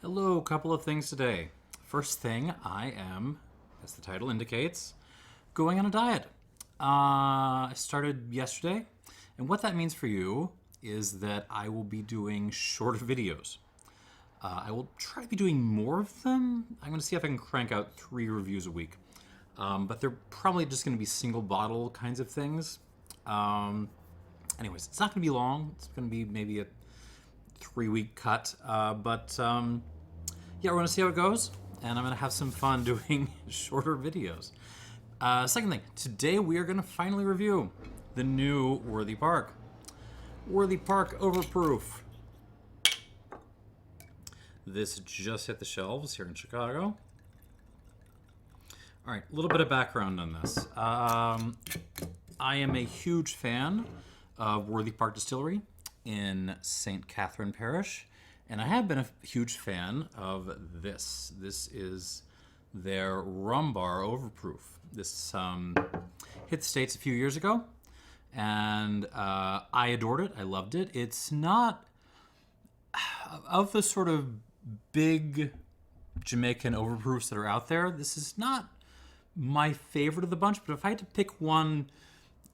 Hello, couple of things today. First thing, I am, as the title indicates, going on a diet. I started yesterday, and what that means for you is that I will be doing shorter videos. I will try to be doing more of them. I'm going to see if I can crank out 3 reviews a week. But they're probably just going to be single bottle kinds of things. Anyways, it's not going to be long. It's going to be maybe a 3-week cut. Yeah, we're going to see how it goes. And I'm going to have some fun doing shorter videos. Second thing, today we are going to finally review the new Worthy Park. Worthy Park Overproof. This just hit the shelves here in Chicago. All right, a little bit of background on this. I am a huge fan of Worthy Park Distillery in St. Catherine Parish, and I have been a huge fan of this. This is their rum bar Overproof. This hit the States a few years ago, and I adored it. I loved it. It's not, of the sort of big Jamaican overproofs that are out there, this is not my favorite of the bunch, but if I had to pick one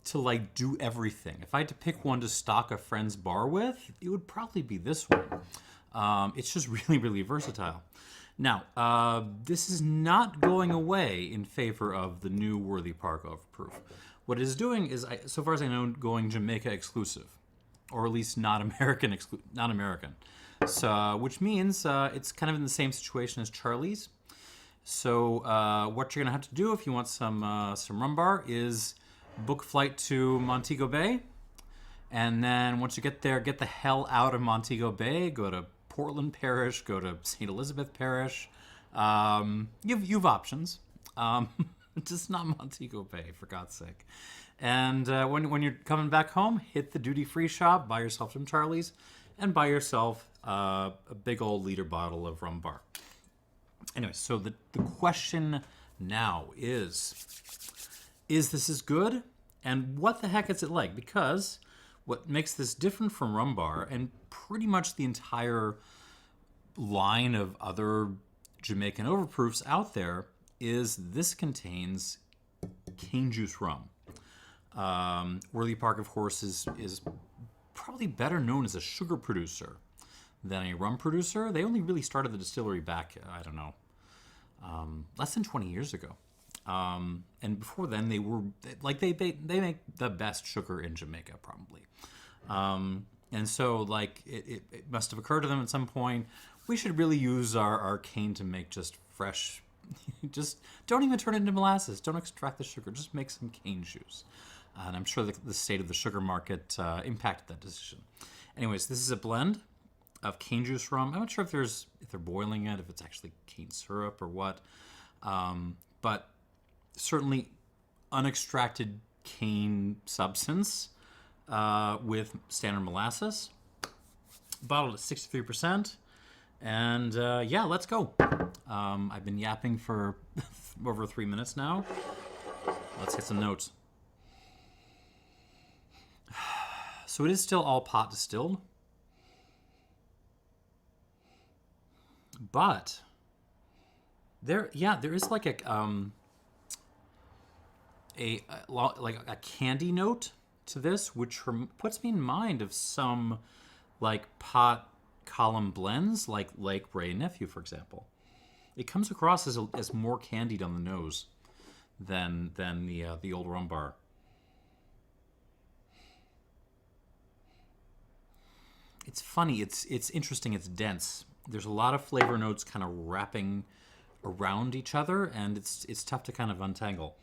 to like do everything, if I had to pick one to stock a friend's bar with, it would probably be this one. It's just really, really versatile. Now, this is not going away in favor of the new Worthy Park Overproof. What it is doing is, so far as I know, going Jamaica exclusive, or at least not American. So, which means it's kind of in the same situation as Charlie's. So what you're gonna have to do if you want some rum bar is book a flight to Montego Bay, and then once you get there, get the hell out of Montego Bay. Go to Portland Parish, go to St. Elizabeth Parish. You've options, just not Montego Bay, for God's sake. And when you're coming back home, hit the duty-free shop, buy yourself some Charlie's, and buy yourself a big old liter bottle of rum bar. Anyway, so the question now is this as good? And what the heck is it like? Because what makes this different from rum bar and pretty much the entire line of other Jamaican overproofs out there is this contains cane juice rum. Worthy Park, of course, is probably better known as a sugar producer than a rum producer. They only really started the distillery back, I don't know, less than 20 years ago. And before then, they were like they make the best sugar in Jamaica, probably. And so, like, it must have occurred to them at some point, we should really use our cane to make just fresh. Just don't even turn it into molasses. Don't extract the sugar. Just make some cane juice. And I'm sure the state of the sugar market impacted that decision. Anyways, this is a blend of cane juice rum. I'm not sure if they're boiling it, if it's actually cane syrup or what, but certainly unextracted cane substance with standard molasses. Bottled at 63%, and yeah, let's go. I've been yapping for over 3 minutes now. Let's hit some notes. So it is still all pot distilled. But there is like a candy note to this, which puts me in mind of some like pot column blends, like Lake Ray Nephew, for example. It comes across as more candied on the nose than the old rum bar. It's funny. It's interesting. It's dense. There's a lot of flavor notes kind of wrapping around each other, and it's tough to kind of untangle.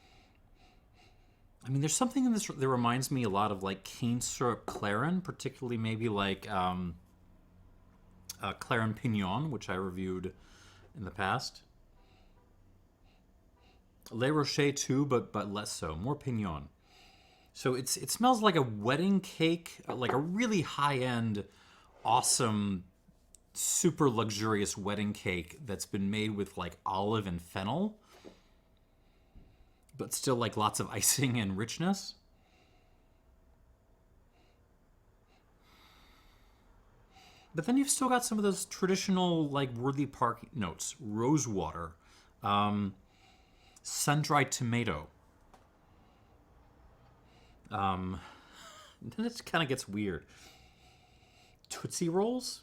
I mean, there's something in this that reminds me a lot of like cane syrup Claren, particularly maybe like Claren Pignon, which I reviewed in the past. Le Rocher too, but less so, more Pignon. So it smells like a wedding cake, like a really high-end, awesome, super luxurious wedding cake that's been made with like olive and fennel, but still like lots of icing and richness. But then you've still got some of those traditional, like, Worthy Park notes. Rosewater. Sun-dried tomato. Then it kind of gets weird. Tootsie Rolls.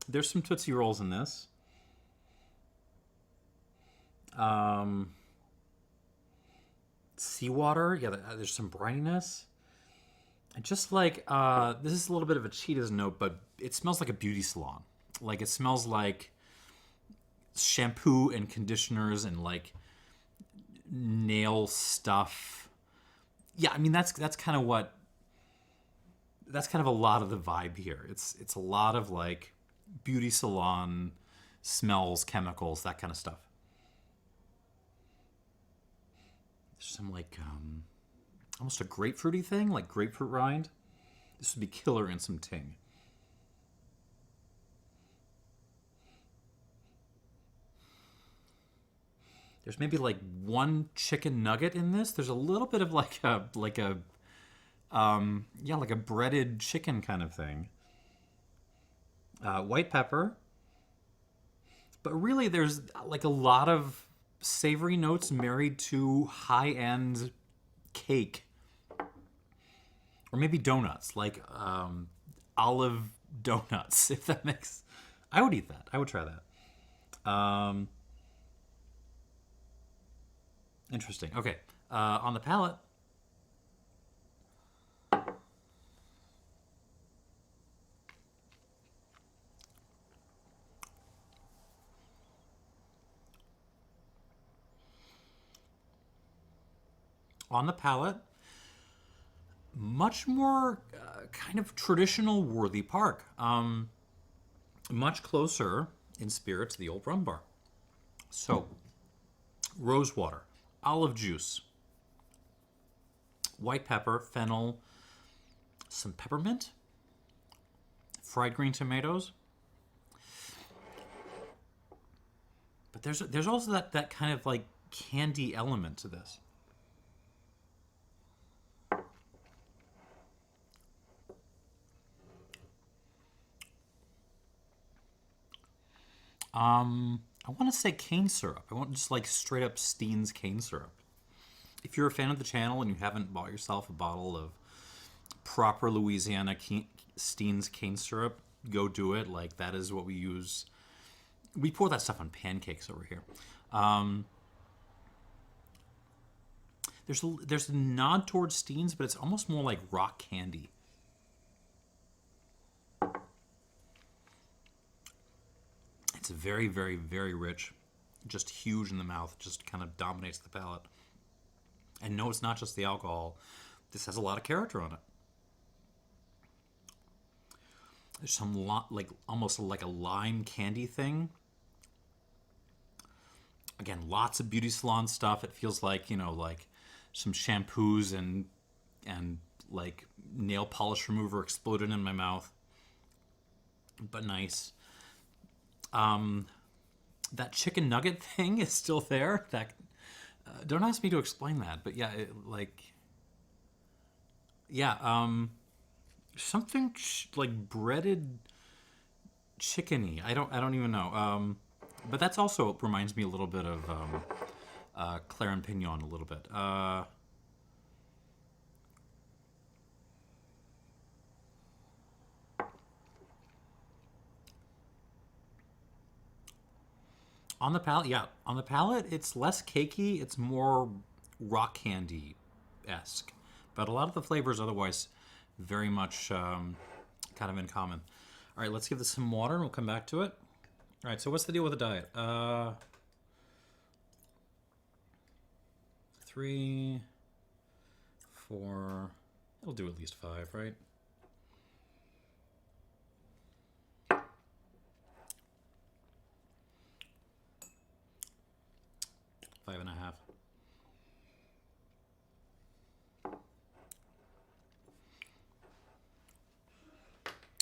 There's some Tootsie Rolls in this. Seawater. Yeah, there's some brininess. And just like, this is a little bit of a Cheetah's note, but it smells like a beauty salon. Like, it smells like shampoo and conditioners and, like, nail stuff. Yeah, I mean, that's kind of what... That's kind of a lot of the vibe here. It's a lot of, like, beauty salon smells, chemicals, that kind of stuff. There's some, like, almost a grapefruity thing, like grapefruit rind. This would be killer in some ting. There's maybe like one chicken nugget in this. There's a little bit of like a breaded chicken kind of thing. White pepper. But really there's like a lot of savory notes married to high-end cake. Or maybe donuts, like olive donuts, if that makes... I would eat that. I would try that. Interesting. Okay. On the palate... On the palate, much more kind of traditional Worthy Park. Much closer in spirit to the old rum bar. So, rosewater, olive juice, white pepper, fennel, some peppermint, fried green tomatoes. But there's also that kind of like candy element to this. I want to say cane syrup. I want just like straight up Steen's cane syrup. If you're a fan of the channel and you haven't bought yourself a bottle of proper Louisiana Steen's cane syrup, go do it. Like, that is what we use. We pour that stuff on pancakes over here. There's a nod towards Steen's, but it's almost more like rock candy. It's very, very, very rich. Just huge in the mouth. Just kind of dominates the palate. And no, it's not just the alcohol. This has a lot of character on it. There's some like almost like a lime candy thing. Again, lots of beauty salon stuff. It feels like, you know, like some shampoos and like nail polish remover exploded in my mouth. But nice. That chicken nugget thing is still there. That don't ask me to explain that, but yeah, something like breaded chickeny. I don't even know. But that's also reminds me a little bit of Claire and Pignon a little bit. On the palate, yeah. On the palate, it's less cakey. It's more rock candy-esque. But a lot of the flavors otherwise very much kind of in common. All right, let's give this some water and we'll come back to it. All right, so what's the deal with the diet? 3, 4, it'll do at least 5, right? 5.5.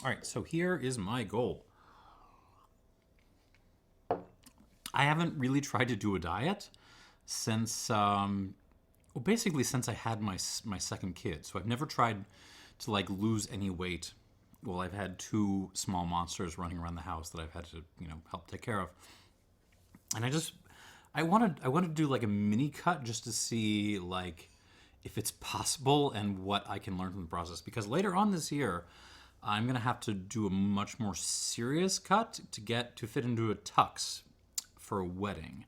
All right, so here is my goal. I haven't really tried to do a diet since, basically since I had my second kid. So I've never tried to like lose any weight well, I've had two small monsters running around the house that I've had to, help take care of. And I wanted to do like a mini cut just to see like if it's possible and what I can learn from the process. Because later on this year, I'm gonna have to do a much more serious cut to fit into a tux for a wedding.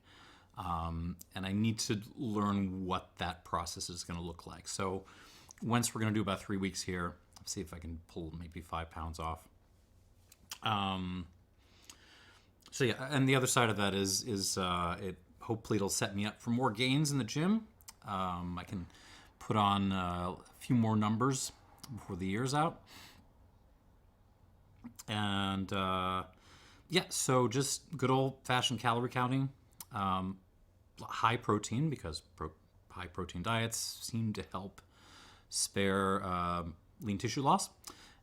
And I need to learn what that process is going to look like. So once we're going to do about 3 weeks here, see if I can pull maybe 5 pounds off. So yeah, and the other side of that is it hopefully it'll set me up for more gains in the gym. I can put on a few more numbers before the year's out. And yeah, so just good old-fashioned calorie counting. High protein, because high protein diets seem to help spare lean tissue loss.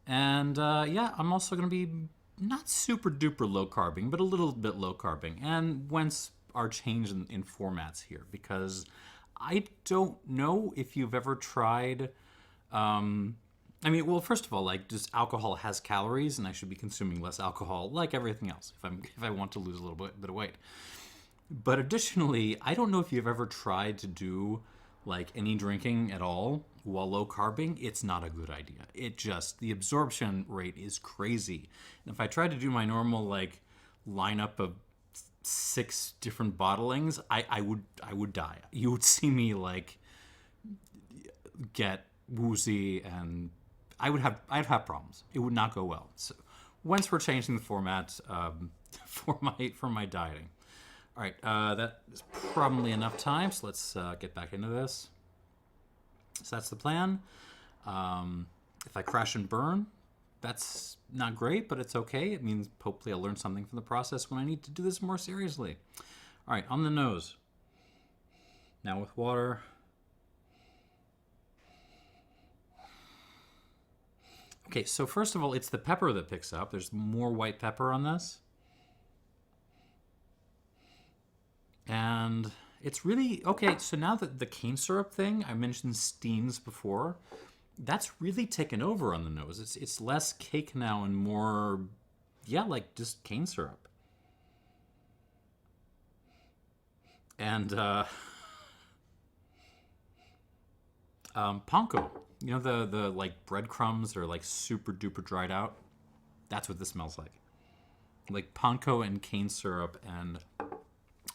And yeah, I'm also going to be not super duper low carbing, but a little bit low carbing. And whence our change in formats here, because I don't know if you've ever tried. I mean, well, first of all, like, just alcohol has calories, and I should be consuming less alcohol, like everything else, if I want to lose a little bit of weight. But additionally, I don't know if you've ever tried to do like any drinking at all while low carbing. It's not a good idea. The absorption rate is crazy. And if I tried to do my normal like lineup of 6 different bottlings, I would die. You would see me like get woozy, and I'd have problems. It would not go well. So once we're changing the format for my dieting. All right, that is probably enough time, so let's get back into this. So that's the plan. If I crash and burn, that's not great, but it's okay. It means hopefully I'll learn something from the process when I need to do this more seriously. All right, on the nose. Now with water. Okay, so first of all, it's the pepper that picks up. There's more white pepper on this. And it's really, okay, so now that the cane syrup thing, I mentioned steams before, that's really taken over on the nose. It's less cake now and more, yeah, like just cane syrup. And panko, the like breadcrumbs that are like super duper dried out. That's what this smells like panko and cane syrup and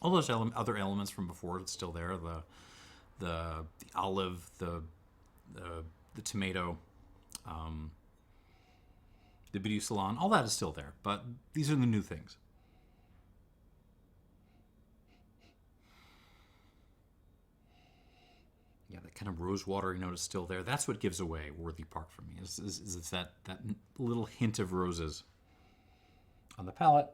all those other elements from before. It's still there. The olive, the tomato, the bidu salon, all that is still there. But these are the new things. Yeah, that kind of rose watery note is still there. That's what gives away Worthy Park for me. Is that little hint of roses on the palate.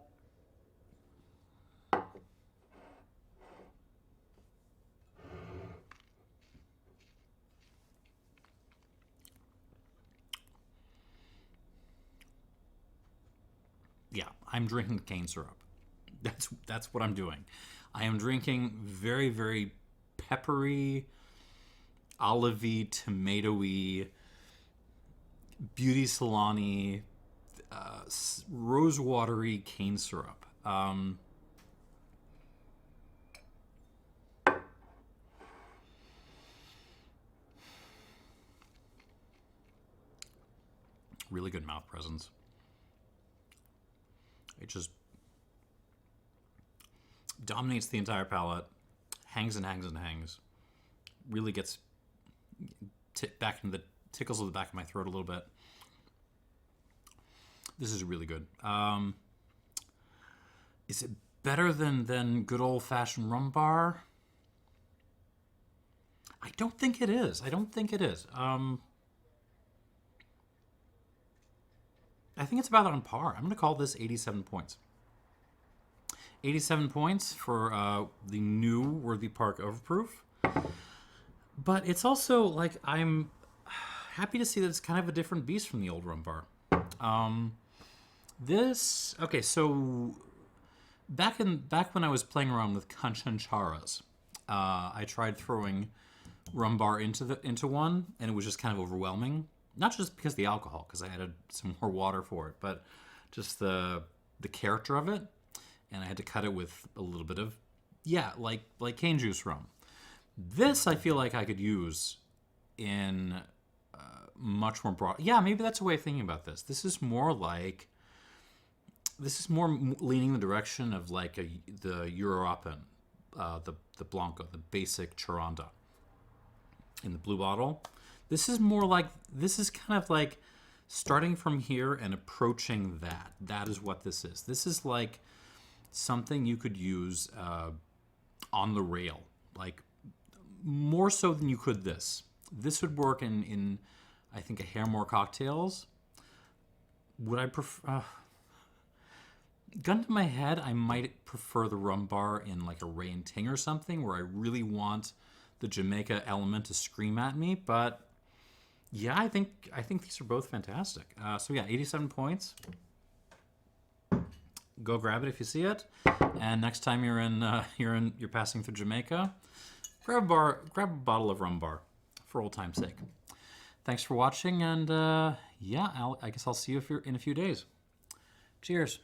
Yeah, I'm drinking cane syrup. That's what I'm doing. I am drinking very, very peppery, olivey, tomatoey, beauty salon-y, rose watery cane syrup. Really good mouth presence. It just dominates the entire palate, hangs and hangs and hangs. Really gets back into the tickles of the back of my throat a little bit. This is really good. Is it better than good old-fashioned rum bar? I don't think it is. I think it's about on par. I'm going to call this 87 points. 87 points for the new Worthy Park Overproof. But it's also, like, I'm happy to see that it's kind of a different beast from the old rum bar. Okay, so back when I was playing around with Kanchancharas, I tried throwing rum bar into one, and it was just kind of overwhelming. Not just because of the alcohol, because I added some more water for it, but just the character of it. And I had to cut it with a little bit of, like cane juice rum. This I feel like I could use in much more broad. Yeah, maybe that's a way of thinking about this. This is more leaning the direction of like the Europen, the Blanco, the basic Charonda in the blue bottle. This is kind of like starting from here and approaching that. That is what this is. This is like something you could use on the rail, like more so than you could this. This would work in I think a hair more cocktails. Would I prefer? Gun to my head, I might prefer the rum bar in like a rain ting or something, where I really want the Jamaica element to scream at me. But yeah, I think these are both fantastic. So yeah, 87 points. Go grab it if you see it. And next time you're passing through Jamaica, grab a bottle of rum bar for old time's sake. Thanks for watching, and I guess I'll see you in a few days. Cheers.